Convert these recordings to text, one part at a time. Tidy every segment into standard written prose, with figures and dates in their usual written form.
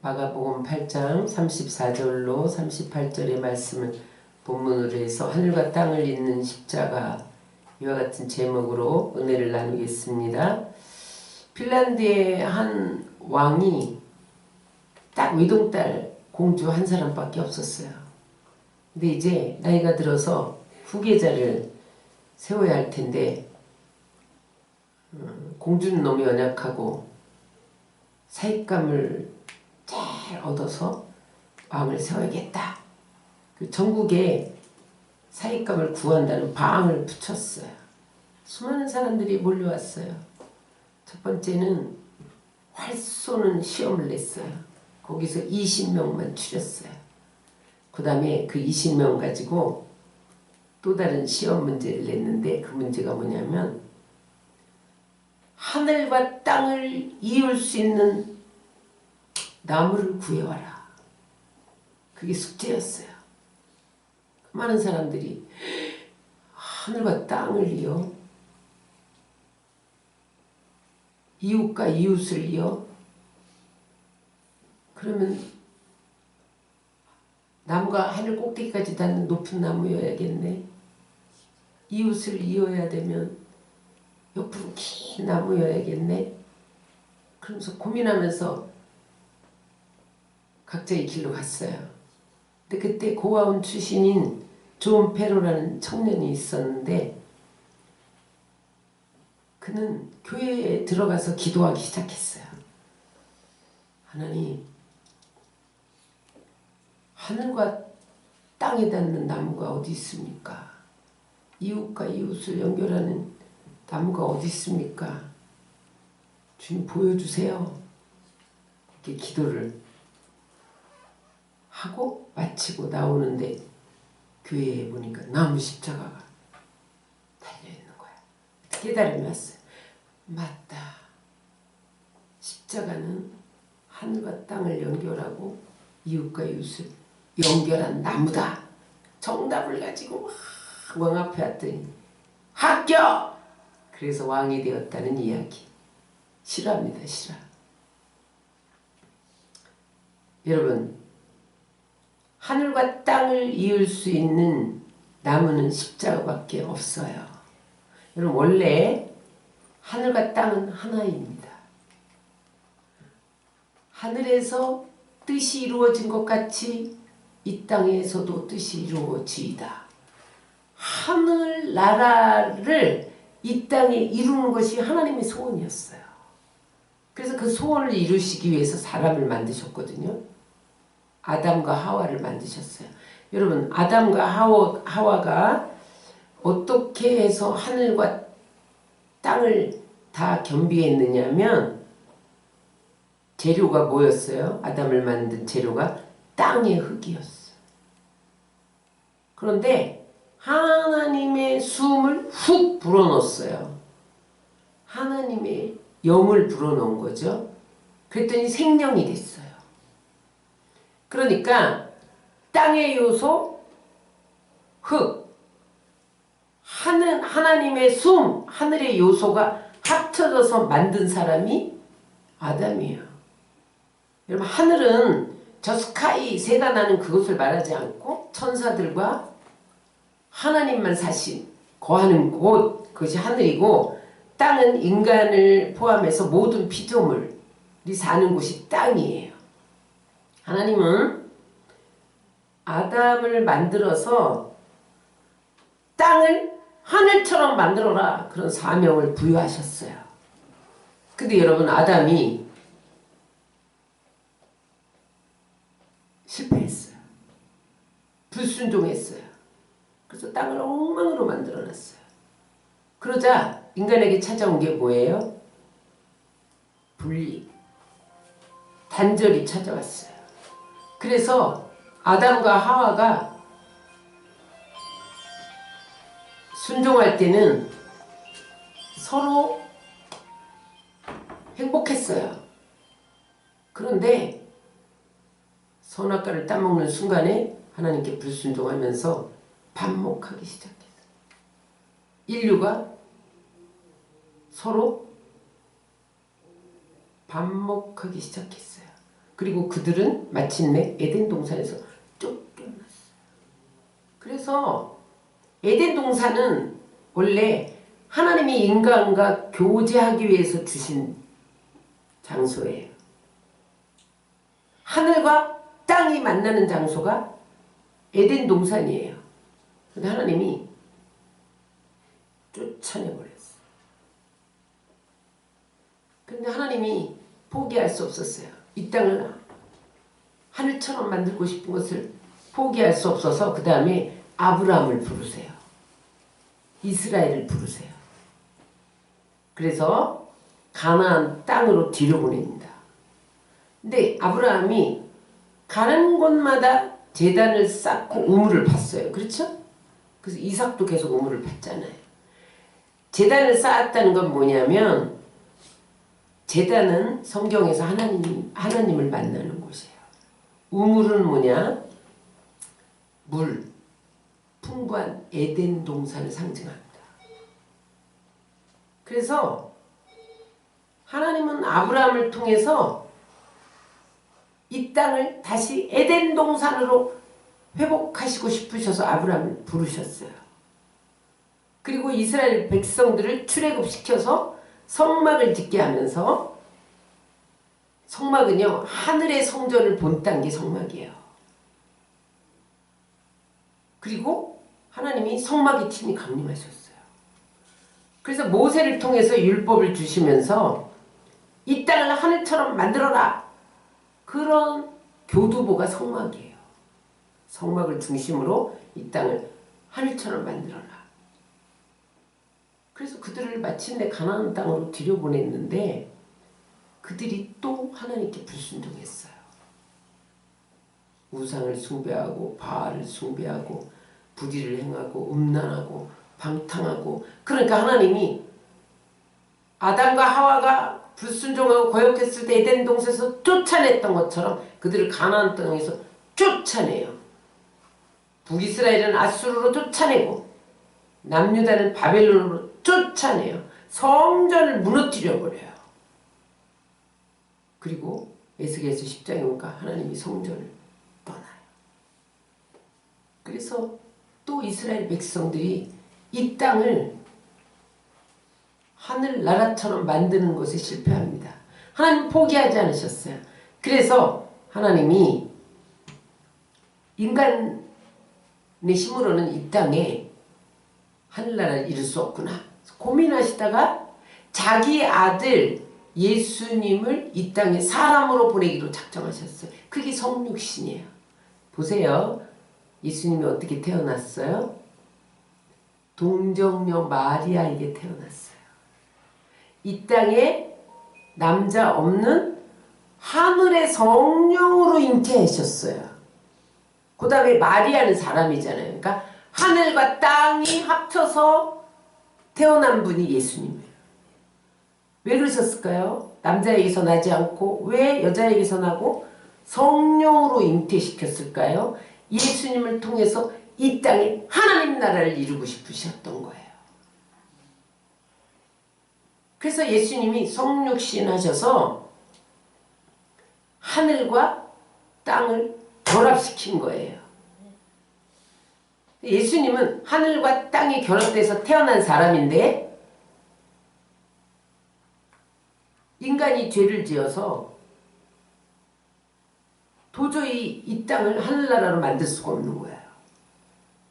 마가복음 8장 34절로 38절의 말씀을 본문으로 해서 하늘과 땅을 잇는 십자가, 이와 같은 제목으로 은혜를 나누겠습니다. 핀란드의 한 왕이 딱 외동딸 공주 한 사람밖에 없었어요. 근데 이제 나이가 들어서 후계자를 세워야 할 텐데 공주는 너무 연약하고 사익감을 잘 얻어서 왕을 세워야겠다. 그 전국에 사익감을 구한다는 방을 붙였어요. 수많은 사람들이 몰려왔어요. 첫 번째는 활 쏘는 시험을 냈어요. 거기서 20명만 추렸어요. 그 다음에 그 20명 가지고 또 다른 시험 문제를 냈는데, 그 문제가 뭐냐면 하늘과 땅을 이을 수 있는 나무를 구해와라. 그게 숙제였어요. 많은 사람들이 하늘과 땅을 이어, 이웃과 이웃을 이어, 그러면 나무가 하늘 꼭대기까지 닿는 높은 나무여야겠네. 이웃을 이어야 되면 옆으로 긴 나무여야겠네. 그러면서 고민하면서 각자의 길로 갔어요. 근데 그때 고아원 출신인 존 페로라는 청년이 있었는데, 그는 교회에 들어가서 기도하기 시작했어요. 하나님, 하늘과 땅에 닿는 나무가 어디 있습니까? 이웃과 이웃을 연결하는 나무가 어디 있습니까? 주님 보여주세요. 이렇게 기도를 하고 마치고 나오는데 교회에 보니까 나무 십자가가 달려있는 거야. 깨달음이 왔어요. 맞다. 십자가는 하늘과 땅을 연결하고 이웃과 이웃을 연결한 나무다. 정답을 가지고 왕 앞에 왔더니 합격! 그래서 왕이 되었다는 이야기. 실화입니다. 실화. 여러분, 하늘과 땅을 이을 수 있는 나무는 십자가밖에 없어요. 여러분, 원래 하늘과 땅은 하나입니다. 하늘에서 뜻이 이루어진 것 같이 이 땅에서도 뜻이 이루어지이다. 하늘 나라를 이 땅에 이루는 것이 하나님의 소원이었어요. 그래서 그 소원을 이루시기 위해서 사람을 만드셨거든요. 아담과 하와를 만드셨어요. 여러분, 아담과 하와가 어떻게 해서 하늘과 땅을 다 겸비했느냐면, 재료가 뭐였어요? 아담을 만든 재료가 땅의 흙이었어요. 그런데 하나님의 숨을 훅 불어넣었어요. 하나님의 영을 불어넣은 거죠. 그랬더니 생명이 됐어요. 그러니까 땅의 요소 흙, 하나님의 숨, 하늘의 요소가 합쳐져서 만든 사람이 아담이에요. 여러분, 하늘은 저 스카이, 새가 나는 그것을 말하지 않고 천사들과 하나님만 거하는 곳, 그것이 하늘이고, 땅은 인간을 포함해서 모든 피조물이 사는 곳이 땅이에요. 하나님은 아담을 만들어서 땅을 하늘처럼 만들어라, 그런 사명을 부여하셨어요. 근데 여러분, 아담이 실패했어요. 불순종했어요. 그래서 땅을 엉망으로 만들어놨어요. 그러자 인간에게 찾아온 게 뭐예요? 분리, 단절이 찾아왔어요. 그래서 아담과 하와가 순종할 때는 서로 행복했어요. 그런데 선악과를 따먹는 순간에 하나님께 불순종하면서 반목하기 시작했어요. 인류가 서로 반목하기 시작했어요. 그리고 그들은 마침내 에덴 동산에서 쫓겨났어요. 그래서 에덴 동산은 원래 하나님이 인간과 교제하기 위해서 주신 장소예요. 하늘과 땅이 만나는 장소가 에덴 동산이에요. 근데 하나님이 쫓아내버렸어요. 근데 하나님이 포기할 수 없었어요. 이 땅을 하늘처럼 만들고 싶은 것을 포기할 수 없어서 그 다음에 아브라함을 부르세요. 이스라엘을 부르세요. 그래서 가나안 땅으로 들여보냅니다. 근데 아브라함이 가는 곳마다 제단을 쌓고 우물을 팠어요. 그렇죠? 그래서 이삭도 계속 우물을 팠잖아요. 제단을 쌓았다는 건 뭐냐면 제단은 성경에서 하나님을 만나는 곳이에요. 우물은 뭐냐? 물, 풍부한 에덴 동산을 상징합니다. 그래서 하나님은 아브라함을 통해서 이 땅을 다시 에덴 동산으로 회복하시고 싶으셔서 아브라함을 부르셨어요. 그리고 이스라엘 백성들을 출애굽시켜서 성막을 짓게 하면서 성막은요 하늘의 성전을 본딴 게 성막이에요. 그리고 하나님이 성막의 팀이 강림하셨어요. 그래서 모세를 통해서 율법을 주시면서 이 땅을 하늘처럼 만들어라. 그런 교두보가 성막이에요. 성막을 중심으로 이 땅을 하늘처럼 만들어라. 그래서 그들을 마침내 가나안 땅으로 들여보냈는데 그들이 또 하나님께 불순종했어요. 우상을 숭배하고 바알을 숭배하고 불의를 행하고 음란하고 방탕하고, 그러니까 하나님이 아담과 하와가 불순종하고 거역했을 때 에덴 동산에서 쫓아냈던 것처럼 그들을 가나안 땅에서 쫓아내요. 북이스라엘은 아수르로 쫓아내고 남유다는 바벨론으로 쫓아내요. 성전을 무너뜨려 버려요. 그리고 에스겔서 10장에 보니까 하나님이 성전을 떠나요. 그래서 또 이스라엘 백성들이 이 땅을 하늘나라처럼 만드는 것에 실패합니다. 하나님 포기하지 않으셨어요. 그래서 하나님이 인간의 힘으로는 이 땅에 하늘나라를 이룰 수 없구나 고민하시다가 자기 아들 예수님을 이 땅에 사람으로 보내기로 작정하셨어요. 그게 성육신이에요. 보세요. 예수님이 어떻게 태어났어요? 동정녀 마리아에게 태어났어요. 이 땅에 남자 없는 하늘의 성령으로 잉태하셨어요. 그 다음에 마리아는 사람이잖아요. 그러니까 하늘과 땅이 합쳐서 태어난 분이 예수님이에요. 왜 그러셨을까요? 남자에게서 나지 않고 왜 여자에게서 나고 성령으로 잉태시켰을까요? 예수님을 통해서 이 땅에 하나님 나라를 이루고 싶으셨던 거예요. 그래서 예수님이 성육신 하셔서 하늘과 땅을 결합시킨 거예요. 예수님은 하늘과 땅이 결합돼서 태어난 사람인데 인간이 죄를 지어서 도저히 이 땅을 하늘나라로 만들 수가 없는 거예요.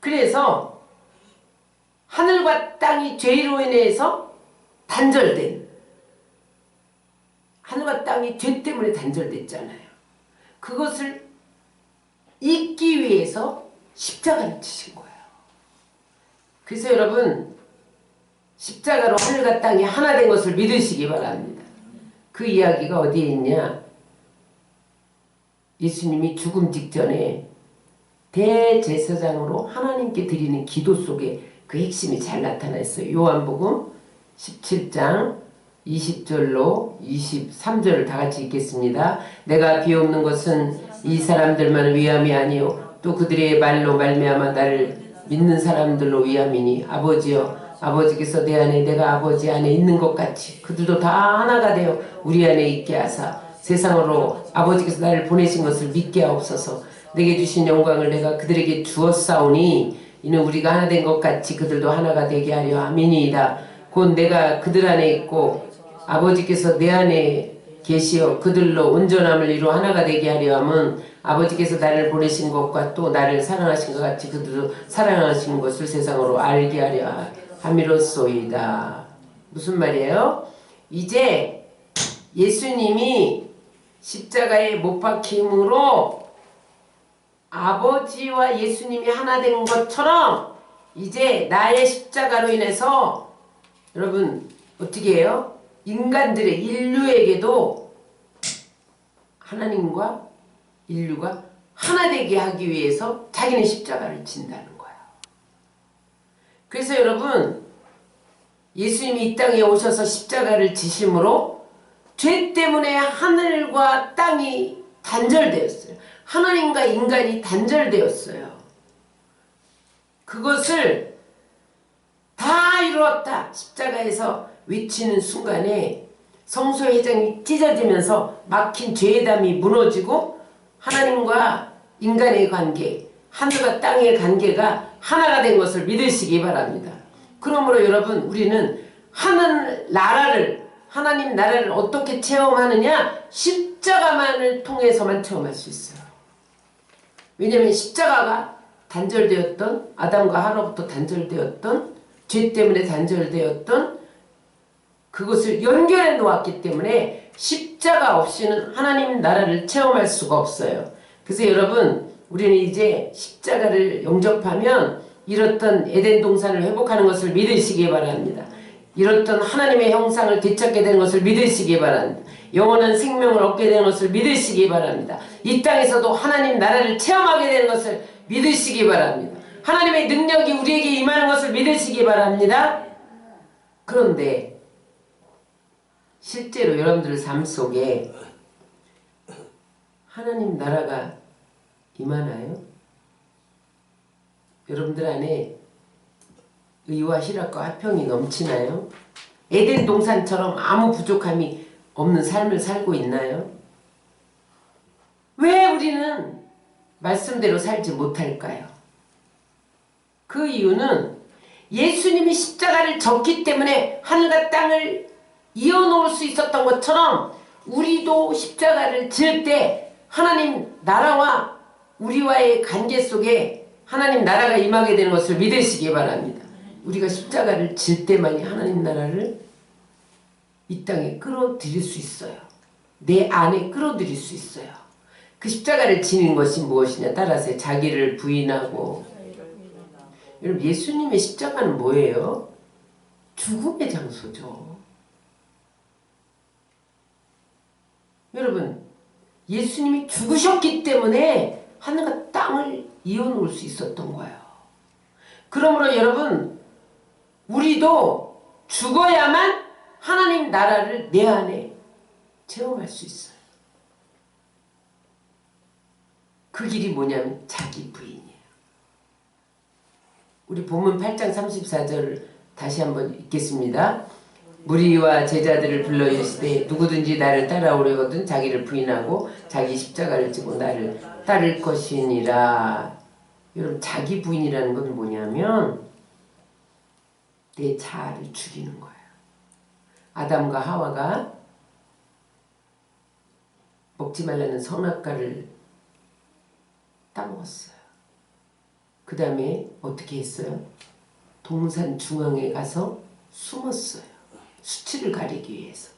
그래서 하늘과 땅이 죄로 인해서 단절된, 하늘과 땅이 죄 때문에 단절됐잖아요. 그것을 잇기 위해서 십자가를 치신 거예요. 그래서 여러분 십자가로 하늘과 땅이 하나 된 것을 믿으시기 바랍니다. 그 이야기가 어디에 있냐? 예수님이 죽음 직전에 대제사장으로 하나님께 드리는 기도 속에 그 핵심이 잘 나타나 있어요. 요한복음 17장 20절로 23절을 다 같이 읽겠습니다. 내가 비옵는 것은 이 사람들만 위함이 아니요 또 그들의 말로 말미암아 나를 믿는 사람들로 위함이니 아버지여 아버지께서 내 안에 내가 아버지 안에 있는 것 같이 그들도 다 하나가 되어 우리 안에 있게 하사 세상으로 아버지께서 나를 보내신 것을 믿게 하옵소서. 내게 주신 영광을 내가 그들에게 주었사오니 이는 우리가 하나 된 것 같이 그들도 하나가 되게 하려 함이니이다. 곧 내가 그들 안에 있고 아버지께서 내 안에 계시어 그들로 온전함을 이루어 하나가 되게 하려 함은 아버지께서 나를 보내신 것과 또 나를 사랑하신 것 같이 그들도 사랑하신 것을 세상으로 알게 하려 함이로소이다. 무슨 말이에요? 이제 예수님이 십자가에 못 박힘으로 아버지와 예수님이 하나 된 것처럼 이제 나의 십자가로 인해서 여러분 어떻게 해요? 인간들의 인류에게도 하나님과 인류가 하나 되게 하기 위해서 자기는 십자가를 진다는 거예요. 그래서 여러분 예수님이 이 땅에 오셔서 십자가를 지심으로 죄 때문에 하늘과 땅이 단절되었어요. 하나님과 인간이 단절되었어요. 그것을 다 이루었다 십자가에서 외치는 순간에 성소의 회장이 찢어지면서 막힌 죄의 담이 무너지고 하나님과 인간의 관계, 하늘과 땅의 관계가 하나가 된 것을 믿으시기 바랍니다. 그러므로 여러분 우리는 하나님 나라를 어떻게 체험하느냐? 십자가만을 통해서만 체험할 수 있어요. 왜냐하면 십자가가 단절되었던 아담과 하와로부터 단절되었던 죄 때문에 단절되었던 그것을 연결해 놓았기 때문에 십자가 없이는 하나님 나라를 체험할 수가 없어요. 그래서 여러분 우리는 이제 십자가를 영접하면 잃었던 에덴 동산을 회복하는 것을 믿으시기 바랍니다. 잃었던 하나님의 형상을 되찾게 되는 것을 믿으시기 바랍니다. 영원한 생명을 얻게 되는 것을 믿으시기 바랍니다. 이 땅에서도 하나님 나라를 체험하게 되는 것을 믿으시기 바랍니다. 하나님의 능력이 우리에게 임하는 것을 믿으시기 바랍니다. 그런데 실제로 여러분들 삶 속에 하나님 나라가 임하나요? 여러분들 안에 의와 희락과 화평이 넘치나요? 에덴 동산처럼 아무 부족함이 없는 삶을 살고 있나요? 왜 우리는 말씀대로 살지 못할까요? 그 이유는 예수님이 십자가를 졌기 때문에 하늘과 땅을 이어놓을 수 있었던 것처럼 우리도 십자가를 질 때 하나님 나라와 우리와의 관계 속에 하나님 나라가 임하게 되는 것을 믿으시기 바랍니다. 우리가 십자가를 질 때만이 하나님 나라를 이 땅에 끌어들일 수 있어요. 내 안에 끌어들일 수 있어요. 그 십자가를 지는 것이 무엇이냐 따라서 자기를 부인하고. 여러분 예수님의 십자가는 뭐예요? 죽음의 장소죠. 여러분 예수님이 죽으셨기 때문에 하늘과 땅을 이어놓을 수 있었던 거예요. 그러므로 여러분 우리도 죽어야만 하나님 나라를 내 안에 체험할 수 있어요. 그 길이 뭐냐면 자기 부인이에요. 우리 본문 8장 34절을 다시 한번 읽겠습니다. 무리와 제자들을 불러 이르시되 누구든지 나를 따라오려거든 자기를 부인하고 자기 십자가를 지고 나를 따를 것이니라. 여러분 자기 부인이라는 건 뭐냐면 내 자아를 죽이는 거예요. 아담과 하와가 먹지 말라는 선악과를 따먹었어요. 그 다음에 어떻게 했어요? 동산 중앙에 가서 숨었어요. 수치를 가리기 위해서.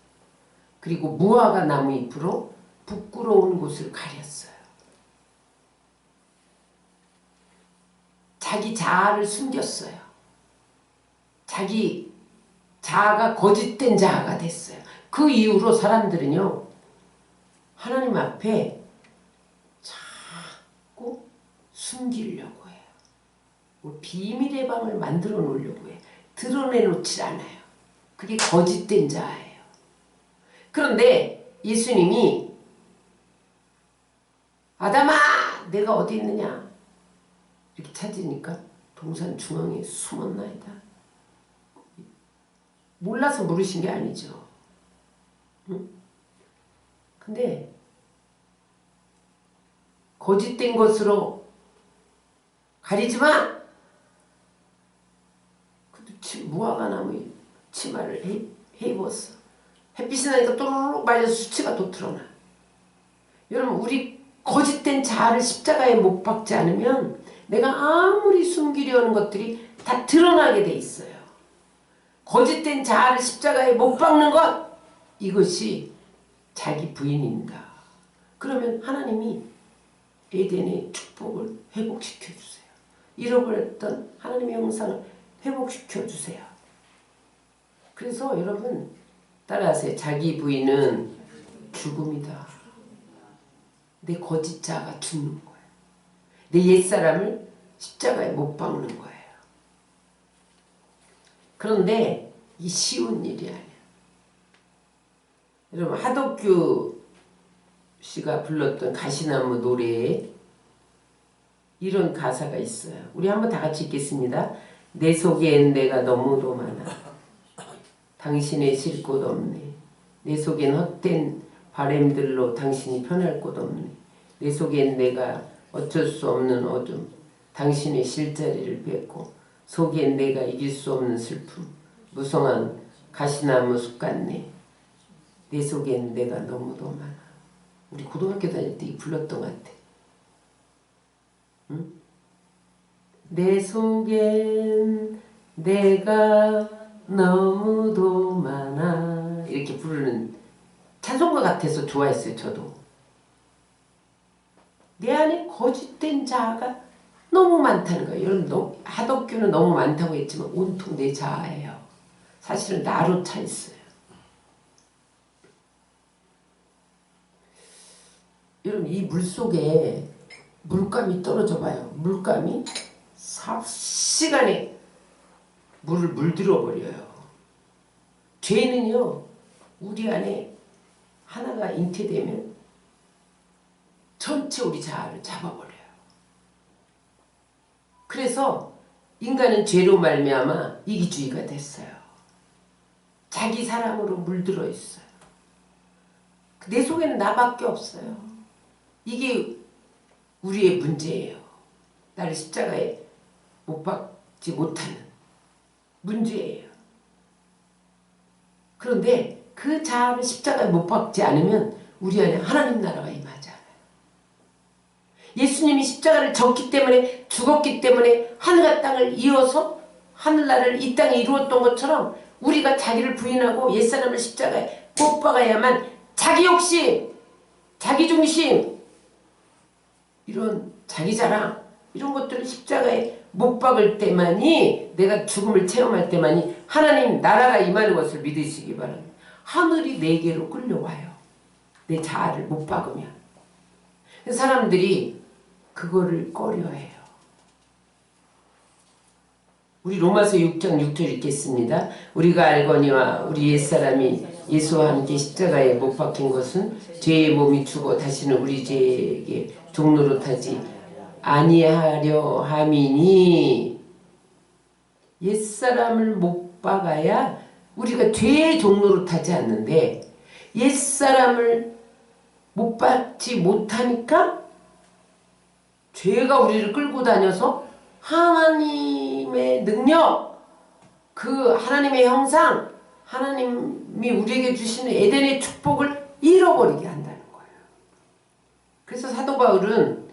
그리고 무화과 나무 잎으로 부끄러운 곳을 가렸어요. 자기 자아를 숨겼어요. 자기 자아가 거짓된 자아가 됐어요. 그 이후로 사람들은요 하나님 앞에 자꾸 숨기려고 해요. 뭐 비밀의 방을 만들어 놓으려고 해요. 드러내놓지 않아요. 그게 거짓된 자아예요. 그런데 예수님이 아담아 내가 어디 있느냐 이렇게 찾으니까 동산 중앙에 숨었나이다. 몰라서 물으신 게 아니죠. 응? 근데 거짓된 것으로 가리지 마! 무화과 나무 치마를 해 입었어. 햇빛이 나니까 또르륵 말려서 수치가 돋드러나. 여러분, 우리 거짓된 자아를 십자가에 못 박지 않으면 내가 아무리 숨기려는 것들이 다 드러나게 돼 있어요. 거짓된 자아를 십자가에 못 박는 것, 이것이 자기 부인입니다. 그러면 하나님이 에덴의 축복을 회복시켜 주세요. 잃어버렸던 하나님의 형상을 회복시켜 주세요. 그래서 여러분 따라하세요. 자기 부인은 죽음이다. 내 거짓 자아가 죽는 거예요. 내 옛사람을 십자가에 못 박는 거예요. 그런데 이 쉬운 일이 아니에요. 여러분, 하덕규 씨가 불렀던 가시나무 노래에 이런 가사가 있어요. 우리 한번 다 같이 읽겠습니다. 내 속엔 내가 너무도 많아. 당신의 쉴 곳 없네. 내 속엔 헛된 바램들로 당신이 편할 곳 없네. 내 속엔 내가 어쩔 수 없는 어둠. 당신의 실자리를 뱉고 속엔 내가 이길 수 없는 슬픔. 무성한 가시나무 숲 같네. 내 속엔 내가 너무도 많아. 우리 고등학교 다닐 때 불렀던 것 같아. 응? 내 속엔 내가 너무도 많아. 이렇게 부르는 찬송가 같아서 좋아했어요. 저도. 내 안에 거짓된 자아가 너무 많다는 거예요. 여러분, 하덕규는 너무 많다고 했지만 온통 내 자아예요. 사실은 나로 차 있어요. 여러분, 이 물속에 물감이 떨어져 봐요. 물감이 삽시간에 물을 물들어 버려요. 죄는요, 우리 안에 하나가 잉태되면 전체 우리 자아를 잡아버려요. 그래서 인간은 죄로 말미암아 이기주의가 됐어요. 자기 사랑으로 물들어 있어요. 내 속에는 나밖에 없어요. 이게 우리의 문제예요. 나를 십자가에 못 박지 못하는 문제예요. 그런데 그 자아를 십자가에 못 박지 않으면 우리 안에 하나님 나라가 임하지 않아요. 예수님이 십자가를 졌기 때문에, 죽었기 때문에 하늘과 땅을 이어서 하늘나라를 이 땅에 이루었던 것처럼 우리가 자기를 부인하고 옛사람을 십자가에 못 박아야만 자기 욕심, 자기 중심, 이런 자기 자랑, 이런 것들을 십자가에 못 박을 때만이, 내가 죽음을 체험할 때만이 하나님 나라가 임하는 것을 믿으시기 바랍니다. 하늘이 내게로 끌려와요. 내 자아를 못 박으면. 사람들이 그거를 꺼려해요. 우리 로마서 6장 6절 읽겠습니다. 우리가 알거니와 우리 옛사람이 예수와 함께 십자가에 못 박힌 것은 죄의 몸이 죽어 다시는 우리 죄에게 종노릇하지 아니하려 함이니, 옛사람을 못 박아야 우리가 죄의 종노릇하지 않는데, 옛사람을 못 박지 못하니까 죄가 우리를 끌고 다녀서 하나님의 능력, 그 하나님의 형상, 하나님이 우리에게 주시는 에덴의 축복을 잃어버리게 한다는 거예요. 그래서 사도 바울은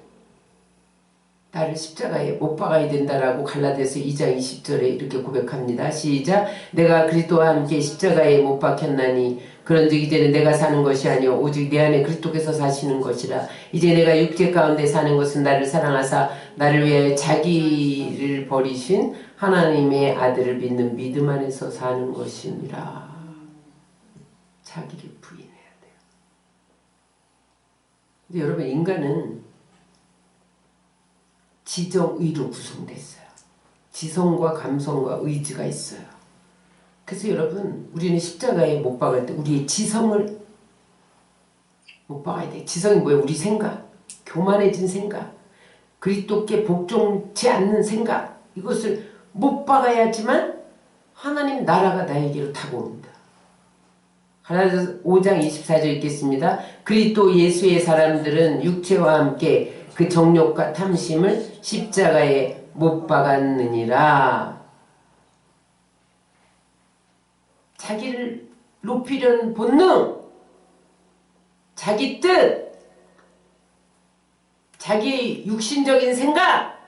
나를 십자가에 못 박아야 된다라고 갈라디아서 2장 20절에 이렇게 고백합니다. 시작. 내가 그리스도와 함께 십자가에 못 박혔나니 그런즉 이제는 내가 사는 것이 아니요 오직 내 안에 그리스도께서 사시는 것이라. 이제 내가 육체 가운데 사는 것은 나를 사랑하사 나를 위하여 자기를 버리신 하나님의 아들을 믿는 믿음 안에서 사는 것이니라. 자기를 부인해야 돼요. 근데 여러분, 인간은 지정의로 구성됐어요. 지성과 감성과 의지가 있어요. 그래서 여러분, 우리는 십자가에 못 박을 때 우리의 지성을 못 박아야 돼. 지성이 뭐예요? 우리 생각, 교만해진 생각, 그리스도께 복종치 않는 생각, 이것을 못 박아야지만 하나님 나라가 나에게로 다가옵니다. 갈라디아서 5장 24절 읽겠습니다. 그리스도 예수의 사람들은 육체와 함께 그 정욕과 탐심을 십자가에 못 박았느니라. 자기를 높이려는 본능, 자기 뜻, 자기의 육신적인 생각,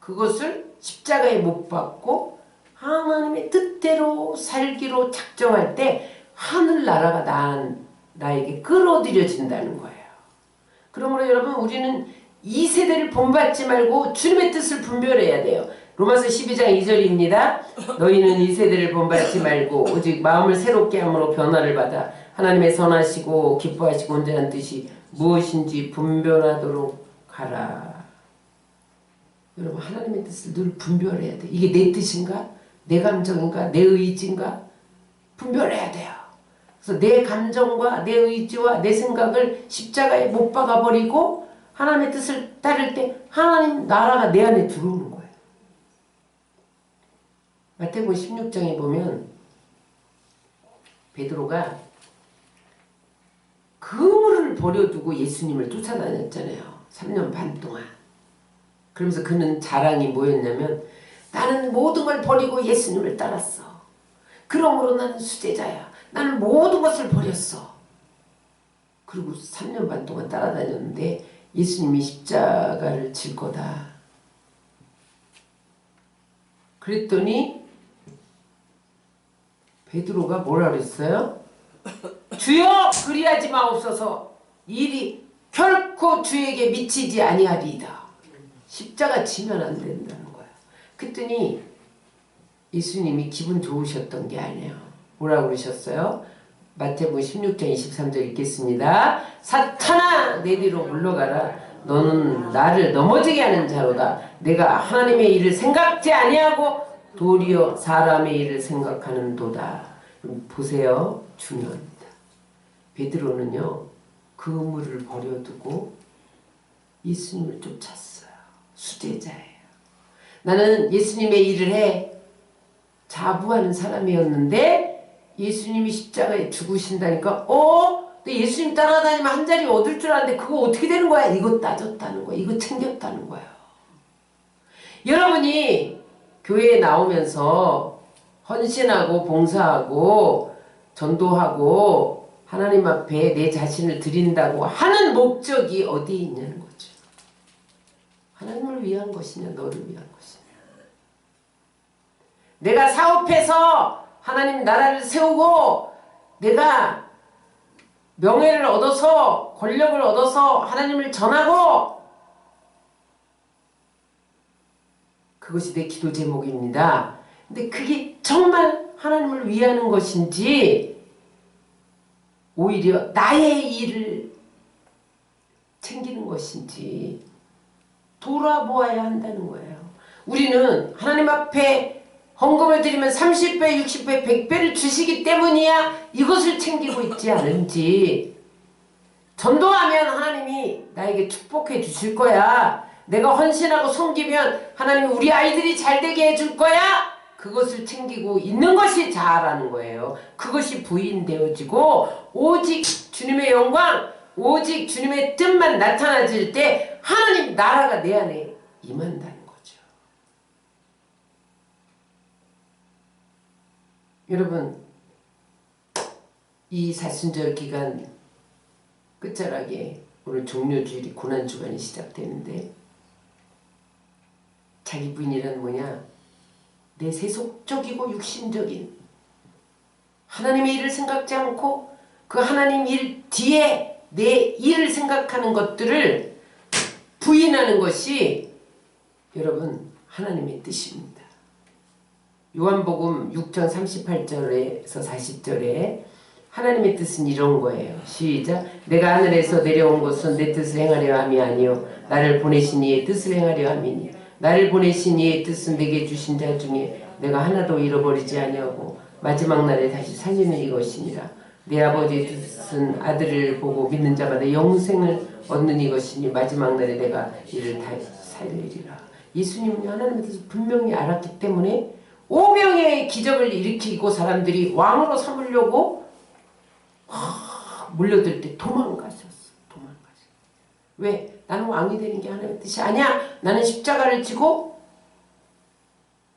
그것을 십자가에 못 박고 하나님의 뜻대로 살기로 작정할 때 하늘나라가 나에게 끌어들여진다는 거예요. 그러므로 여러분, 우리는 이 세대를 본받지 말고 주님의 뜻을 분별해야 돼요. 로마서 12장 2절입니다. 너희는 이 세대를 본받지 말고 오직 마음을 새롭게 함으로 변화를 받아 하나님의 선하시고 기뻐하시고 온전한 뜻이 무엇인지 분별하도록 하라. 여러분, 하나님의 뜻을 늘 분별해야 돼. 이게 내 뜻인가? 내 감정인가? 내 의지인가? 분별해야 돼요. 그래서 내 감정과 내 의지와 내 생각을 십자가에 못 박아버리고 하나님의 뜻을 따를 때 하나님 나라가 내 안에 들어오는 거예요. 마태복음 16장에 보면 베드로가 그물을 버려두고 예수님을 쫓아다녔잖아요. 3년 반 동안. 그러면서 그는 자랑이 뭐였냐면, 나는 모든 걸 버리고 예수님을 따랐어. 그러므로 나는 수제자야. 나는 모든 것을 버렸어. 그리고 3년 반 동안 따라다녔는데 예수님이 십자가를 질 거다. 그랬더니 베드로가 뭐라 그랬어요? 주여 그리하지 마옵소서. 일이 결코 주에게 미치지 아니하리이다. 십자가 지면 안 된다는 거야. 그랬더니 예수님이 기분 좋으셨던 게 아니에요. 뭐라고 그러셨어요? 마태복음 16장 23절 읽겠습니다. 사탄아 내 뒤로 물러가라. 너는 나를 넘어지게 하는 자로다. 내가 하나님의 일을 생각지 아니하고 도리어 사람의 일을 생각하는도다. 보세요. 중요합니다. 베드로는요, 그물을 버려두고 예수님을 쫓았어요. 수제자예요. 나는 예수님의 일을 해 자부하는 사람이었는데 예수님이 십자가에 죽으신다니까 근데 예수님 따라다니면 한 자리 얻을 줄 알았는데 그거 어떻게 되는 거야? 이거 따졌다는 거야. 이거 챙겼다는 거야. 여러분이 교회에 나오면서 헌신하고 봉사하고 전도하고 하나님 앞에 내 자신을 드린다고 하는 목적이 어디에 있냐는 거죠. 하나님을 위한 것이냐 너를 위한 것이냐. 내가 사업해서 하나님 나라를 세우고 내가 명예를 얻어서 권력을 얻어서 하나님을 전하고, 그것이 내 기도 제목입니다. 근데 그게 정말 하나님을 위하는 것인지 오히려 나의 일을 챙기는 것인지 돌아보아야 한다는 거예요. 우리는 하나님 앞에 헌금을 드리면 30배, 60배, 100배를 주시기 때문이야 이것을 챙기고 있지 않은지, 전도하면 하나님이 나에게 축복해 주실 거야, 내가 헌신하고 섬기면 하나님이 우리 아이들이 잘되게 해줄 거야, 그것을 챙기고 있는 것이 자아라는 거예요. 그것이 부인되어지고 오직 주님의 영광, 오직 주님의 뜻만 나타나질 때 하나님 나라가 내 안에 임한다는 거죠. 여러분, 이 사순절 기간 끝자락에 오늘 종료주일이 고난주간이 시작되는데, 자기 부인이란 뭐냐? 내 세속적이고 육신적인 하나님의 일을 생각지 않고 그 하나님 일 뒤에 내 일을 생각하는 것들을 부인하는 것이 여러분 하나님의 뜻입니다. 요한복음 6장 38절에서 40절에 하나님의 뜻은 이런 거예요. 시작. 내가 하늘에서 내려온 것은 내 뜻을 행하려 함이 아니요 나를 보내신 이의 뜻을 행하려 함이니 나를 보내신 이의 뜻은 내게 주신 자 중에 내가 하나도 잃어버리지 아니하고 마지막 날에 다시 살리는 이것이니라. 내 아버지의 뜻은 아들을 보고 믿는 자마다 영생을 얻는 이것이니 마지막 날에 내가 이를 다시 살리리라. 예수님은 하나님의 뜻을 분명히 알았기 때문에 5명의 기적을 일으키고 사람들이 왕으로 삼으려고 몰려들 때 도망갔어요. 왜? 나는 왕이 되는 게 하나님의 뜻이 아니야. 나는 십자가를 지고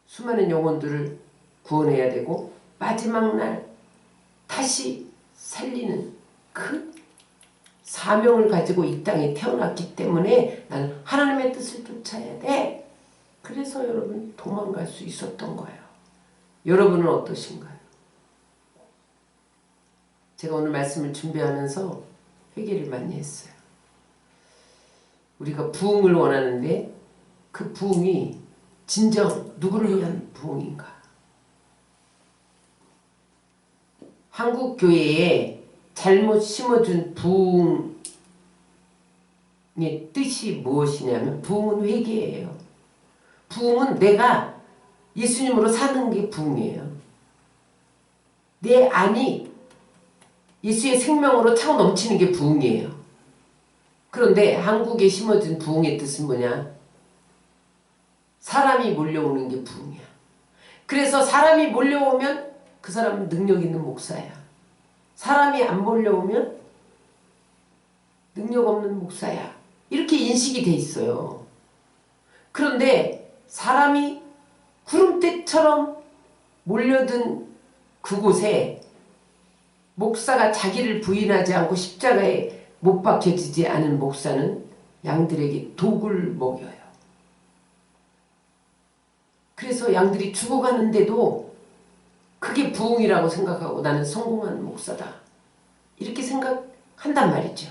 수많은 영혼들을 구원해야 되고 마지막 날 다시 살리는 그 사명을 가지고 이 땅에 태어났기 때문에 나는 하나님의 뜻을 쫓아야 돼. 그래서 여러분 도망갈 수 있었던 거예요. 여러분은 어떠신가요? 제가 오늘 말씀을 준비하면서 회개를 많이 했어요. 우리가 부흥을 원하는데 그 부흥이 진정 누구를 위한 부흥인가? 한국 교회에 잘못 심어준 부흥의 뜻이 무엇이냐면 부흥은 회개예요. 부흥은 내가 예수님으로 사는 게 부흥이에요. 내 안이 예수의 생명으로 차고 넘치는 게 부흥이에요. 그런데 한국에 심어진 부흥의 뜻은 뭐냐? 사람이 몰려오는 게 부흥이야. 그래서 사람이 몰려오면 그 사람은 능력 있는 목사야. 사람이 안 몰려오면 능력 없는 목사야. 이렇게 인식이 돼 있어요. 그런데 사람이 구름대처럼 몰려든 그곳에 목사가 자기를 부인하지 않고 십자가에 못 박혀지지 않은 목사는 양들에게 독을 먹여요. 그래서 양들이 죽어가는데도 그게 부흥이라고 생각하고 나는 성공한 목사다. 이렇게 생각한단 말이죠.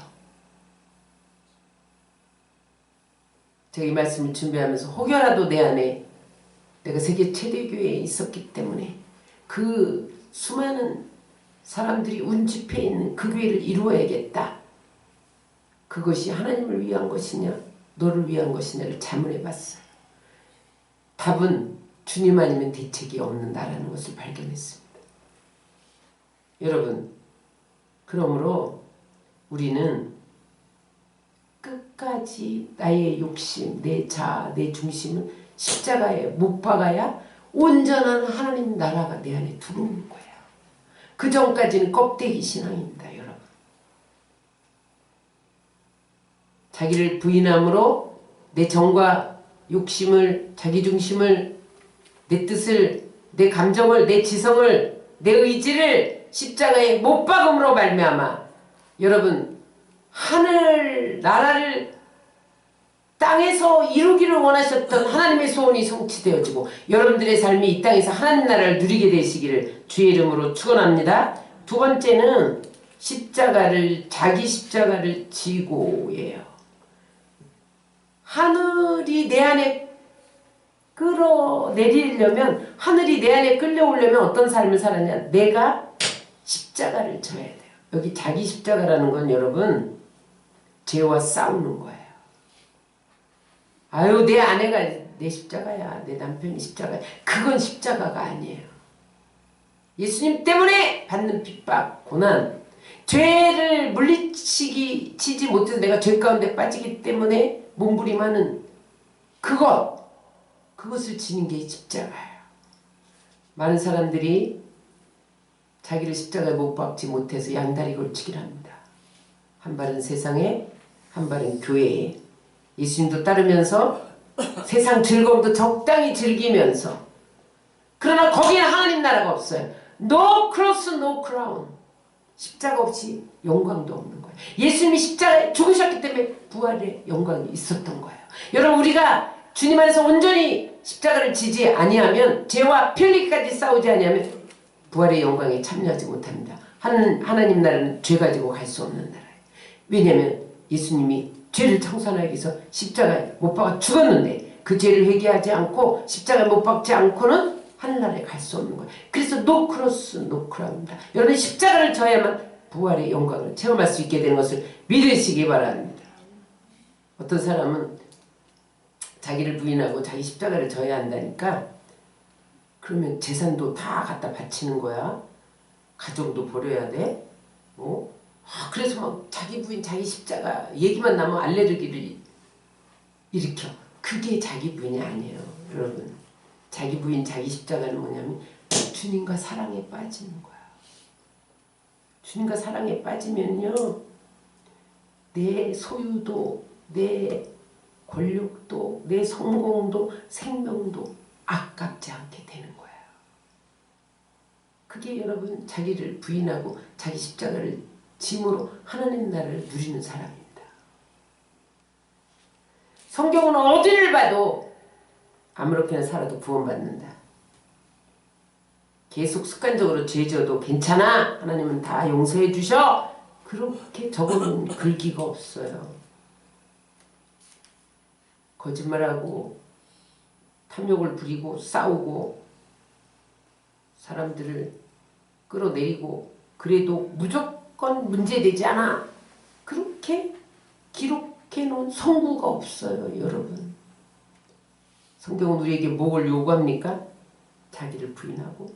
제가 이 말씀을 준비하면서 혹여라도 내 안에 내가 세계 최대 교회에 있었기 때문에 그 수많은 사람들이 운집해 있는 그 교회를 이루어야겠다. 그것이 하나님을 위한 것이냐 너를 위한 것이냐를 자문해 봤어요. 답은 주님 아니면 대책이 없는다라는 것을 발견했습니다. 여러분, 그러므로 우리는 끝까지 나의 욕심, 내 자아, 내 중심은 십자가에 못 박아야 온전한 하나님 나라가 내 안에 들어오는 거예요. 그 전까지는 껍데기 신앙입니다, 여러분. 자기를 부인함으로 내 정과 욕심을, 자기 중심을, 내 뜻을, 내 감정을, 내 지성을, 내 의지를 십자가에 못 박음으로 말미암아 여러분 하늘 나라를 땅에서 이루기를 원하셨던 하나님의 소원이 성취되어지고 여러분들의 삶이 이 땅에서 하나님 나라를 누리게 되시기를 주의 이름으로 축원합니다. 두 번째는 자기 십자가를 지고예요. 하늘이 내 안에 끌어내리려면 하늘이 내 안에 끌려오려면 어떤 삶을 살았냐? 내가 십자가를 져야 돼요. 여기 자기 십자가라는 건 여러분 죄와 싸우는 거예요. 아유 내 아내가 내 십자가야. 내 남편이 십자가야. 그건 십자가가 아니에요. 예수님 때문에 받는 핍박, 고난, 죄를 물리치지 못해서 내가 죄 가운데 빠지기 때문에 몸부림하는 그것을 지는 게 십자가예요. 많은 사람들이 자기를 십자가에 못 박지 못해서 양다리 걸치기를 합니다. 한 발은 세상에, 한 발은 교회에. 예수님도 따르면서 세상 즐거움도 적당히 즐기면서 그러나 거기에 하나님 나라가 없어요. No cross, no crown. 십자가 없이 영광도 없는 거예요. 예수님이 십자가에 죽으셨기 때문에 부활의 영광이 있었던 거예요. 여러분 우리가 주님 안에서 온전히 십자가를 지지 아니하면 죄와 편리까지 싸우지 아니하면 부활의 영광에 참여하지 못합니다. 하나님 나라는 죄 가지고 갈 수 없는 나라예요. 왜냐하면 예수님이 죄를 청산하기 위해서 십자가에 못 박아 죽었는데 그 죄를 회개하지 않고 십자가에 못 박지 않고는 하늘나라에 갈 수 없는 거예요. 그래서 노 크로스 노 크라운입니다. 여러분 십자가를 져야만 부활의 영광을 체험할 수 있게 되는 것을 믿으시기 바랍니다. 어떤 사람은 자기를 부인하고 자기 십자가를 져야 한다니까 그러면 재산도 다 갖다 바치는 거야. 가정도 버려야 돼. 그래서 막 자기 부인 자기 십자가 얘기만 나면 알레르기를 일으켜. 그게 자기 부인이 아니에요. 여러분 자기 부인 자기 십자가는 뭐냐면 주님과 사랑에 빠지는 거야. 주님과 사랑에 빠지면요 내 소유도 내 권력도 내 성공도 생명도 아깝지 않게 되는 거예요. 그게 여러분 자기를 부인하고 자기 십자가를 짐으로 하나님 나라를 누리는 사람입니다. 성경은 어디를 봐도 아무렇게나 살아도 구원받는다. 계속 습관적으로 죄 져도 괜찮아. 하나님은 다 용서해 주셔. 그렇게 적어놓은 글귀가 없어요. 거짓말하고 탐욕을 부리고 싸우고 사람들을 끌어내리고 그래도 무조건 문제되지 않아. 그렇게 기록해 놓은 성구가 없어요. 여러분. 성경은 우리에게 뭘 요구합니까? 자기를 부인하고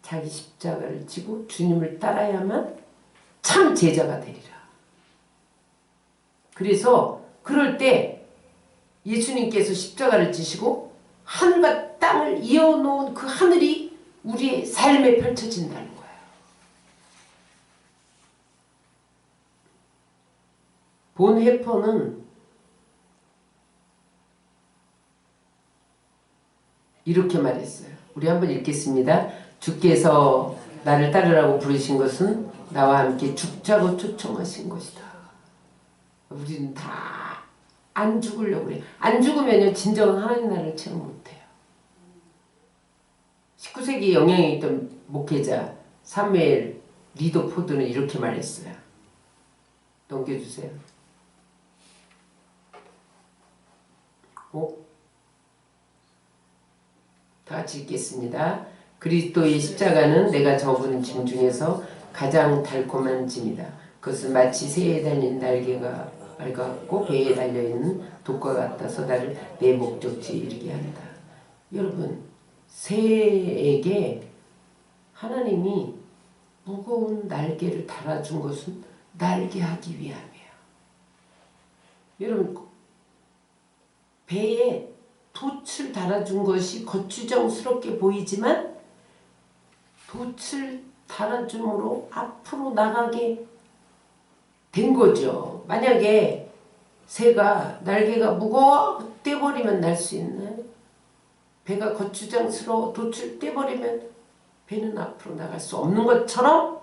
자기 십자가를 지고 주님을 따라야만 참 제자가 되리라. 그래서 그럴 때 예수님께서 십자가를 지시고 하늘과 땅을 이어놓은 그 하늘이 우리의 삶에 펼쳐진다는 거예요. 본 해퍼는 이렇게 말했어요. 우리 한번 읽겠습니다. 주께서 나를 따르라고 부르신 것은 나와 함께 죽자고 초청하신 것이다. 우리는 다 안 죽으려고 그래요. 안 죽으면요 진정한 하나님 나라를 체험 못해요. 19세기에 영향이 있던 목회자 사무엘 리더포드는 이렇게 말했어요. 넘겨주세요. 다 같이 읽겠습니다. 그리스도의 십자가는 내가 져보는 짐 중에서 가장 달콤한 짐이다. 그것은 마치 새에 달린 날개가 밝았고 배에 달려있는 독과 같아서 나를 내 목적지에 이르게 한다. 여러분, 새에게 하나님이 무거운 날개를 달아준 것은 날개하기 위함이에요. 여러분, 배에 돛을 달아준 것이 거추장스럽게 보이지만 돛을 달아줌으로 앞으로 나가게 된 거죠. 만약에 새가 날개가 무거워 떼버리면 날 수 있나요? 배가 거추장스러워 돛을 떼버리면 배는 앞으로 나갈 수 없는 것처럼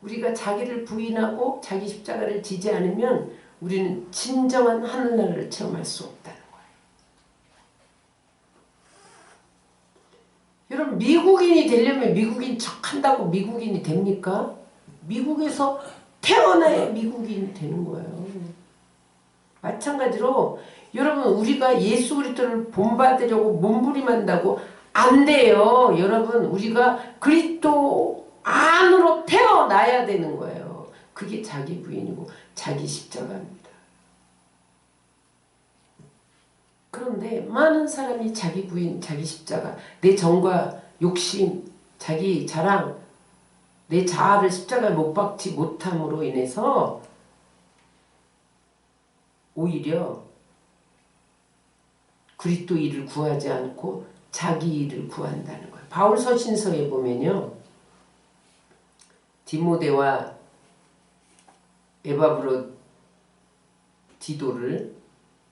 우리가 자기를 부인하고 자기 십자가를 지지 않으면 우리는 진정한 하늘나라를 체험할 수 없다는 거예요. 여러분, 미국인이 되려면 미국인 척한다고 미국인이 됩니까? 미국에서 태어나야 미국인이 되는 거예요. 마찬가지로 여러분, 우리가 예수 그리스도를 본받으려고 몸부림한다고 안 돼요. 여러분, 우리가 그리스도 안으로 태어나야 되는 거예요. 그게 자기 부인이고 자기 십자가입니다. 그런데 많은 사람이 자기 부인, 자기 십자가, 내 정과 욕심, 자기 자랑, 내 자아를 십자가에 못 박지 못함으로 인해서 오히려 그리스도 일을 구하지 않고 자기 일을 구한다는 거예요. 바울 서신서에 보면요, 디모데와 에바브로 디도를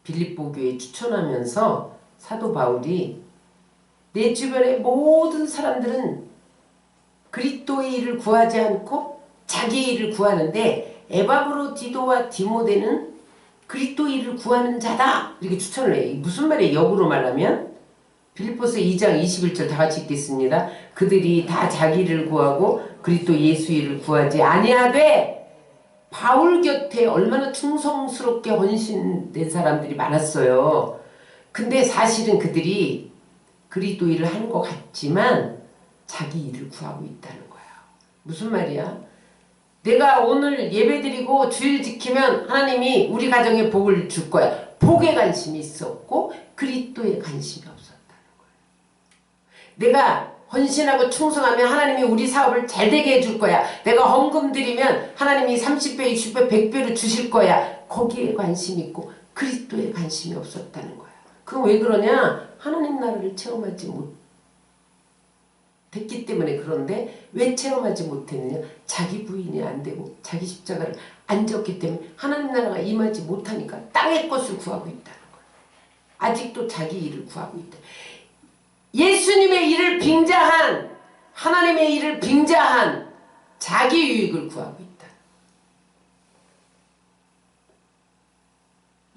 빌립보 교회에 추천하면서 사도 바울이 내 주변의 모든 사람들은 그리스도의 일을 구하지 않고 자기의 일을 구하는데 에바브로 디도와 디모데는 그리스도의 일을 구하는 자다 이렇게 추천을 해요. 무슨 말이에요? 역으로 말하면 빌립보서 2장 21절 다 같이 읽겠습니다. 그들이 다 자기를 구하고 그리스도 예수 일을 구하지 아니하되 바울 곁에 얼마나 충성스럽게 헌신된 사람들이 많았어요. 근데 사실은 그들이 그리스도 일을 하는 것 같지만 자기 일을 구하고 있다는 거예요. 무슨 말이야? 내가 오늘 예배드리고 주일 지키면 하나님이 우리 가정에 복을 줄 거야. 복에 관심이 있었고 그리스도에 관심이 없었다는 거예요. 내가 헌신하고 충성하면 하나님이 우리 사업을 잘 되게 해줄 거야. 내가 헌금 드리면 하나님이 30배, 60배, 100배로 주실 거야. 거기에 관심이 있고 그리스도에 관심이 없었다는 거야. 그럼 왜 그러냐? 하나님 나라를 체험하지 못했기 때문에. 그런데 왜 체험하지 못했느냐? 자기 부인이 안 되고 자기 십자가를 안 지었기 때문에 하나님 나라가 임하지 못하니까 땅의 것을 구하고 있다는 거예요. 아직도 자기 일을 구하고 있다. 예수님의 일을 빙자한, 하나님의 일을 빙자한 자기 유익을 구하고 있다.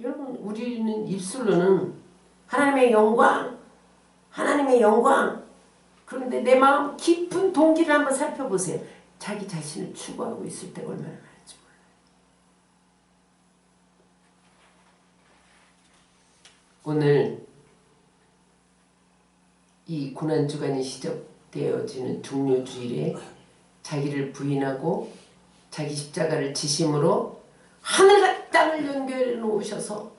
여러분, 우리는 입술로는 하나님의 영광, 하나님의 영광. 그런데 내 마음 깊은 동기를 한번 살펴보세요. 자기 자신을 추구하고 있을 때가 얼마나 많은지 몰라요. 오늘 이 고난주간이 시작되어지는 종료주일에 자기를 부인하고 자기 십자가를 지심으로 하늘과 땅을 연결해 놓으셔서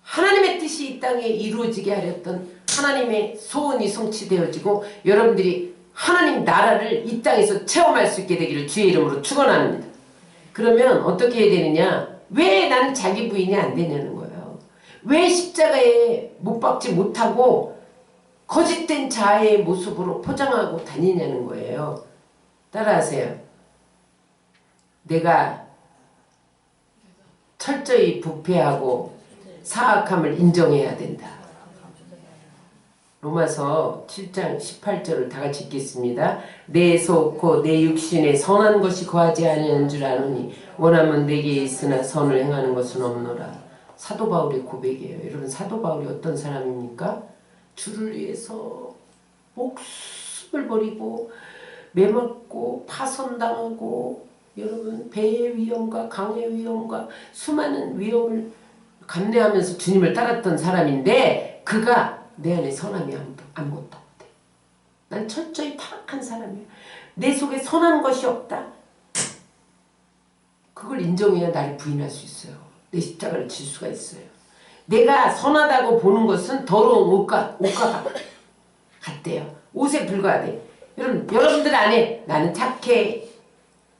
하나님의 뜻이 이 땅에 이루어지게 하렸던 하나님의 소원이 성취되어지고 여러분들이 하나님 나라를 이 땅에서 체험할 수 있게 되기를 주의 이름으로 축원합니다. 그러면 어떻게 해야 되느냐? 왜 나는 자기 부인이 안 되냐는 거예요. 왜 십자가에 못 박지 못하고 거짓된 자아의 모습으로 포장하고 다니냐는 거예요. 따라하세요. 내가 철저히 부패하고 사악함을 인정해야 된다. 로마서 7장 18절을 다 같이 읽겠습니다. 내 속 곧 내 육신에 선한 것이 거하지 아니하는 줄 아노니 원하면 내게 있으나 선을 행하는 것은 없노라. 사도 바울의 고백이에요. 여러분, 사도 바울이 어떤 사람입니까? 주를 위해서 목숨을 버리고 매맞고 파손당하고 여러분 배의 위험과 강의 위험과 수많은 위험을 감내하면서 주님을 따랐던 사람인데 그가 내 안에 선함이 아무것도 없대. 난 철저히 타락한 사람이야. 내 속에 선한 것이 없다. 그걸 인정해야 나를 부인할 수 있어요. 내 십자가를 질 수가 있어요. 내가 선하다고 보는 것은 더러운 옷과 같대요. 옷에 불과하대. 여러분들 안에 나는 착해,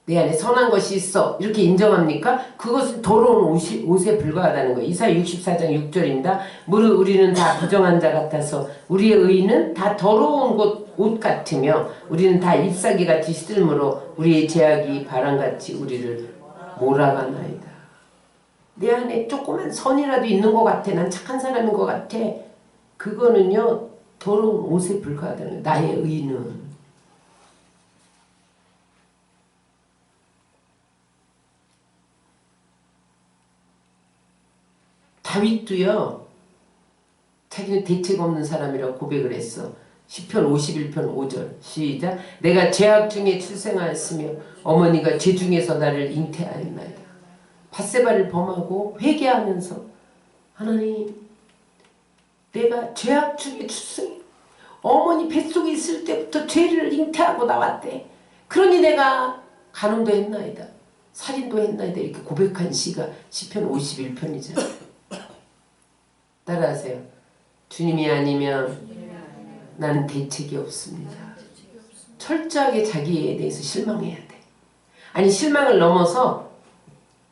내 안에 선한 것이 있어 이렇게 인정합니까? 그것은 더러운 옷에 불과하다는 거예요. 이사야 64장 6절입니다. 무릇 우리는 다 부정한 자 같아서 우리의 의는 다 더러운 옷 같으며 우리는 다 잎사귀같이 시들므로 우리의 죄악이 바람같이 우리를 몰아가나이다. 내 안에 조그만 선이라도 있는 것 같아. 난 착한 사람인 것 같아. 그거는요 더러운 옷에 불과하다는 거예요. 나의 의는. 다윗도요 자기는 대책 없는 사람이라고 고백을 했어. 시편 51편 5절 시작. 내가 죄악 중에 출생하였으며 어머니가 죄 중에서 나를 잉태하였나이다. 밧세바를 범하고 회개하면서 하나님 내가 죄악 중에 출생 어머니 뱃속에 있을 때부터 죄를 잉태하고 나왔대. 그러니 내가 간음도 했나이다. 살인도 했나이다. 이렇게 고백한 시가 시편 51편이잖아요. 따라하세요. 주님이 아니면 나는 대책이 없습니다. 철저하게 자기에 대해서 실망해야 돼. 아니 실망을 넘어서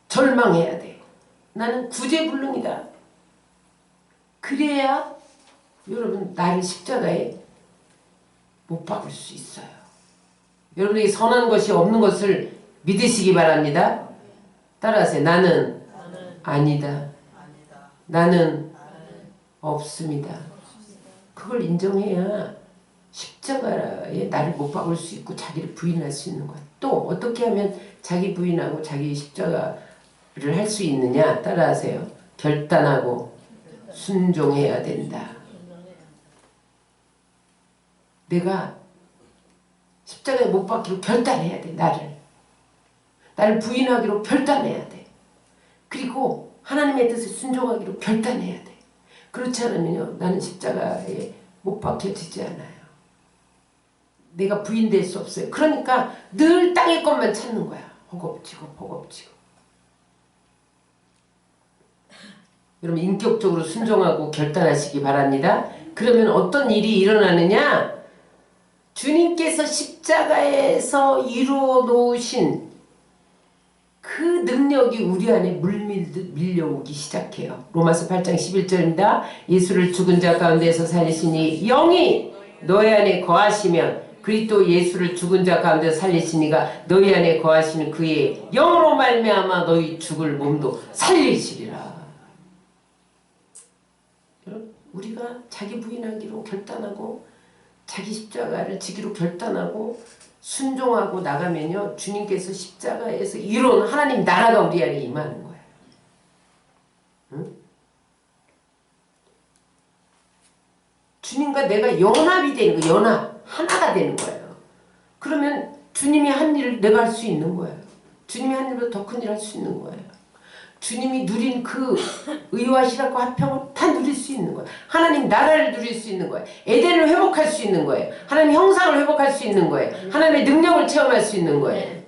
절망해야 돼. 나는 구제불능이다. 그래야 여러분 나를 십자가에 못 박을 수 있어요. 여러분에게 선한 것이 없는 것을 믿으시기 바랍니다. 따라하세요. 나는 아니다. 나는 없습니다. 그걸 인정해야 십자가에 나를 못 박을 수 있고 자기를 부인할 수 있는 거야. 또 어떻게 하면 자기 부인하고 자기 십자가를 할 수 있느냐? 따라하세요. 결단하고 순종해야 된다. 내가 십자가에 못 박기로 결단해야 돼. 나를 부인하기로 결단해야 돼. 그리고 하나님의 뜻에 순종하기로 결단해야 돼. 그렇지 않으면요 나는 십자가에 못 박혀지지 않아요. 내가 부인될 수 없어요. 그러니까 늘 땅의 것만 찾는 거야. 허겁지겁. 여러분 인격적으로 순종하고 결단하시기 바랍니다. 그러면 어떤 일이 일어나느냐? 주님께서 십자가에서 이루어 놓으신 그 능력이 우리 안에 물밀듯 밀려오기 시작해요. 로마서 8장 11절입니다. 예수를 죽은 자 가운데서 살리시니 영이 너희 안에 거하시면 그리스도 예수를 죽은 자 가운데 살리시니가 너희 안에 거하시는 그의 영으로 말미암아 너희 죽을 몸도 살리시리라. 우리가 자기 부인하기로 결단하고 자기 십자가를 지기로 결단하고 순종하고 나가면요, 주님께서 십자가에서 이룬 하나님 나라가 우리 안에 임하는 거예요. 응? 주님과 내가 연합이 되는 거예요. 연합. 하나가 되는 거예요. 그러면 주님이 한 일을 내가 할 수 있는 거예요. 주님이 한 일보다 더 큰 일을 할 수 있는 거예요. 주님이 누린 그 의와 신학과 화평을 다 누릴 수 있는 거예요. 하나님 나라를 누릴 수 있는 거예요. 에덴을 회복할 수 있는 거예요. 하나님 형상을 회복할 수 있는 거예요. 하나님의 능력을 체험할 수 있는 거예요.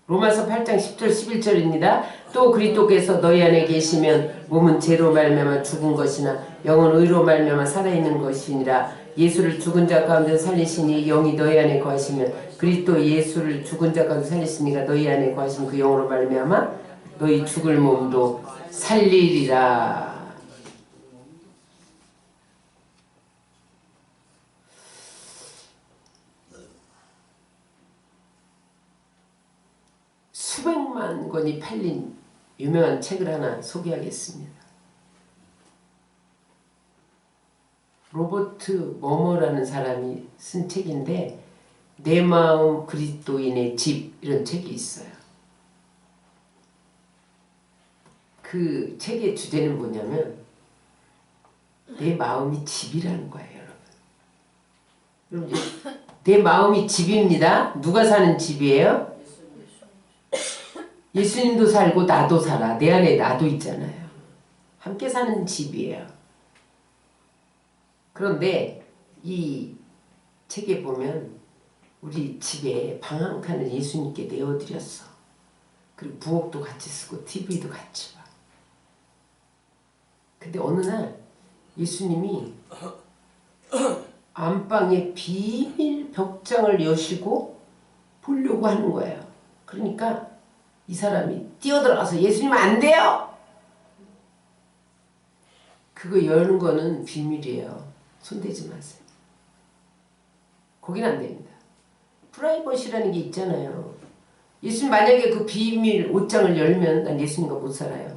로마서 8장 10절 11절입니다. 또 그리스도께서 너희 안에 계시면 몸은 죄로 말미암아 죽은 것이나 영은 의로 말미암아 살아있는 것이니라. 예수를 죽은 자 가운데 살리시니 영이 너희 안에 거하시면 그리스도 예수를 죽은 자 가운데 살리시니가 너희 안에 거하시면 그 영으로 말미암아 너희 죽을 몸도 살리리라. 수백만 권이 팔린 유명한 책을 하나 소개하겠습니다. 로버트 머머라는 사람이 쓴 책인데 내 마음 그리스도인의 집 이런 책이 있어요. 그 책의 주제는 뭐냐면 내 마음이 집이라는 거예요. 여러분 내 마음이 집입니다. 누가 사는 집이에요? 예수님도 살고 나도 살아. 내 안에 나도 있잖아요. 함께 사는 집이에요. 그런데 이 책에 보면 우리 집에 방 한 칸을 예수님께 내어드렸어. 그리고 부엌도 같이 쓰고 TV도 같이 봐. 근데 어느 날 예수님이 안방에 비밀 벽장을 여시고 보려고 하는 거예요. 그러니까 이 사람이 뛰어들어가서 예수님 안 돼요! 그거 여는 거는 비밀이에요. 손대지 마세요. 거긴 안 됩니다. 프라이버시라는 게 있잖아요. 예수님 만약에 그 비밀 옷장을 열면 난 예수님과 못 살아요.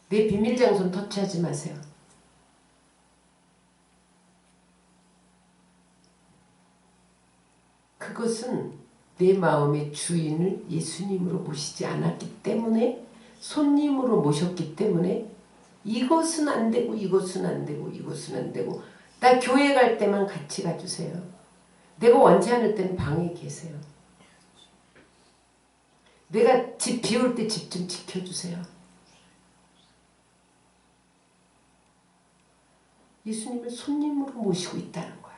내 비밀 장소는 터치하지 마세요. 그것은 내 마음의 주인을 예수님으로 모시지 않았기 때문에 손님으로 모셨기 때문에 이것은 안 되고 이것은 안 되고 이것은 안 되고 나 교회 갈 때만 같이 가주세요. 내가 원치 않을 때는 방에 계세요. 내가 집 비울 때 집 좀 지켜주세요. 예수님을 손님으로 모시고 있다는 거야.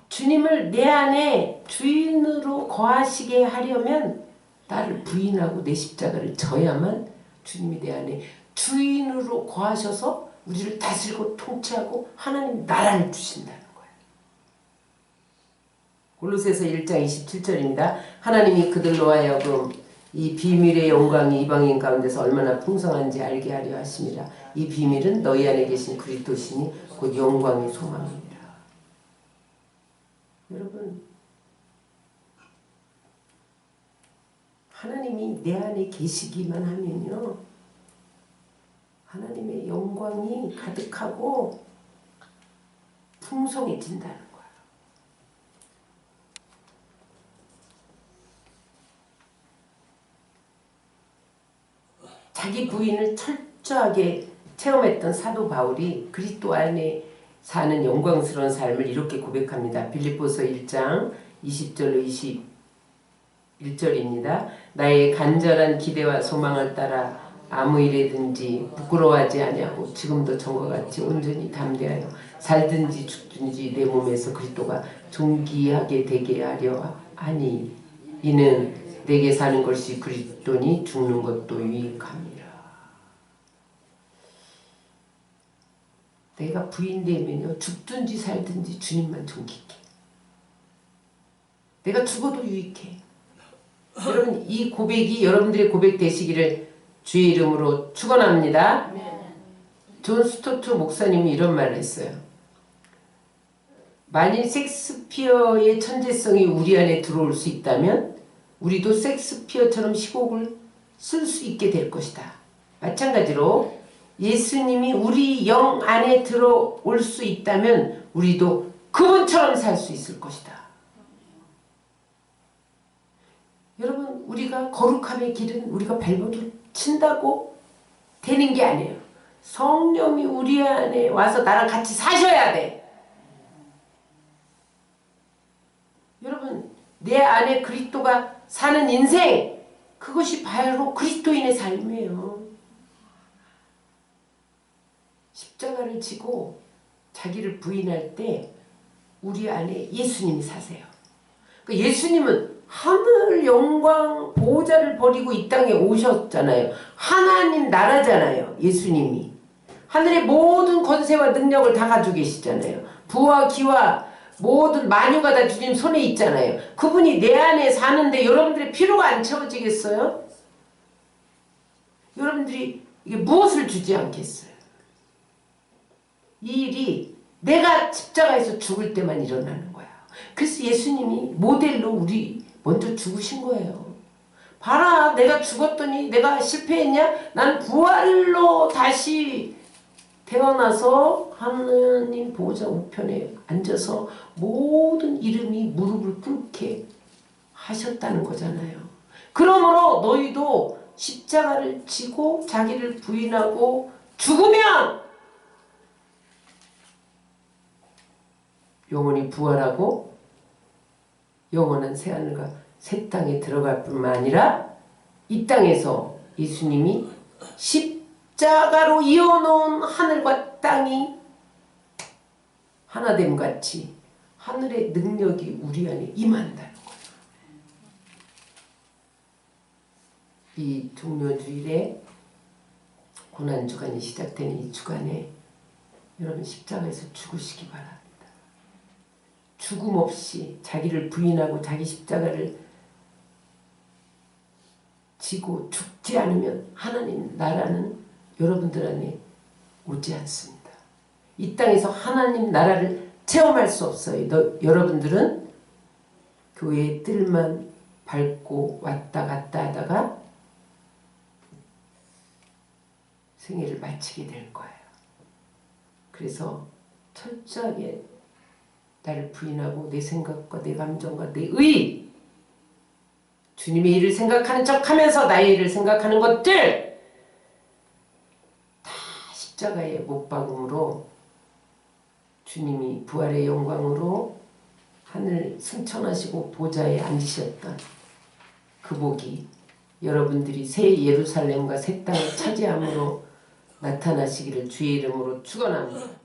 주님을 내 안에 주인으로 거하시게 하려면 나를 부인하고 내 십자가를 져야만 주님이 내 안에 주인으로 거하셔서 우리를 다스리고 통치하고 하나님 나라를 주신다는 거예요. 골로새서 1장 27절입니다. 하나님이 그들로 하여금 이 비밀의 영광이 이방인 가운데서 얼마나 풍성한지 알게 하려 하심이라. 이 비밀은 너희 안에 계신 그리스도시니 곧 영광의 소망입니다. 여러분, 하나님이 내 안에 계시기만 하면요, 하나님의 영광이 가득하고 풍성해진다는 거예요. 자기 부인을 철저하게 체험했던 사도 바울이 그리스도 안에 사는 영광스러운 삶을 이렇게 고백합니다. 빌립보서 1장 20절로 21절입니다. 나의 간절한 기대와 소망을 따라 아무 일에든지 부끄러워하지 아니하고 지금도 전과 같이 온전히 담대하여 살든지 죽든지 내 몸에서 그리스도가 존귀하게 되게 하려 하니 이는 내게 사는 것이 그리스도니 죽는 것도 유익함이라. 내가 부인되면요, 죽든지 살든지 주님만 존귀해. 내가 죽어도 유익해. 여러분, 이 고백이 여러분들의 고백 되시기를 주의 이름으로 축원합니다. 존 스토트 목사님이 이런 말을 했어요. 만일 섹스피어의 천재성이 우리 안에 들어올 수 있다면 우리도 섹스피어처럼 희곡을 쓸 수 있게 될 것이다. 마찬가지로 예수님이 우리 영 안에 들어올 수 있다면 우리도 그분처럼 살 수 있을 것이다. 여러분, 우리가 거룩함의 길은 우리가 발버둥 친다고 되는 게 아니에요. 성령이 우리 안에 와서 나랑 같이 사셔야 돼. 여러분, 내 안에 그리스도가 사는 인생, 그것이 바로 그리스도인의 삶이에요. 십자가를 지고 자기를 부인할 때 우리 안에 예수님이 사세요. 그러니까 예수님은 하늘 영광 보호자를 버리고 이 땅에 오셨잖아요. 하나님 나라잖아요. 예수님이. 하늘의 모든 권세와 능력을 다 가지고 계시잖아요. 부와 기와 모든 만유가 다 주님 손에 있잖아요. 그분이 내 안에 사는데 여러분들의 필요가 안 채워지겠어요? 여러분들이 이게 무엇을 주지 않겠어요? 이 일이 내가 십자가에서 죽을 때만 일어나는 거야. 그래서 예수님이 모델로 우리 먼저 죽으신 거예요. 봐라, 내가 죽었더니 내가 실패했냐? 난 부활로 다시 태어나서 하나님 보호자 우편에 앉아서 모든 이름이 무릎을 꿇게 하셨다는 거잖아요. 그러므로 너희도 십자가를 지고 자기를 부인하고 죽으면 영원히 부활하고 영원한 새하늘과 새 땅에 들어갈 뿐만 아니라 이 땅에서 예수님이 십자가로 이어놓은 하늘과 땅이 하나됨 같이 하늘의 능력이 우리 안에 임한다는 거예요. 이 종료주일에 고난주간이 시작되는 이 주간에 여러분 십자가에서 죽으시기 바랍니다. 죽음 없이 자기를 부인하고 자기 십자가를 지고 죽지 않으면 하나님 나라는 여러분들 안에 오지 않습니다. 이 땅에서 하나님 나라를 체험할 수 없어요. 여러분들은 교회의 뜰만 밟고 왔다 갔다 하다가 생애를 마치게 될 거예요. 그래서 철저하게 나를 부인하고 내 생각과 내 감정과 내 의, 주님의 일을 생각하는 척하면서 나의 일을 생각하는 것들 다 십자가에 못 박음으로 주님이 부활의 영광으로 하늘 승천하시고 보좌에 앉으셨던 그 복이 여러분들이 새 예루살렘과 새 땅을 차지함으로 나타나시기를 주의 이름으로 축원합니다.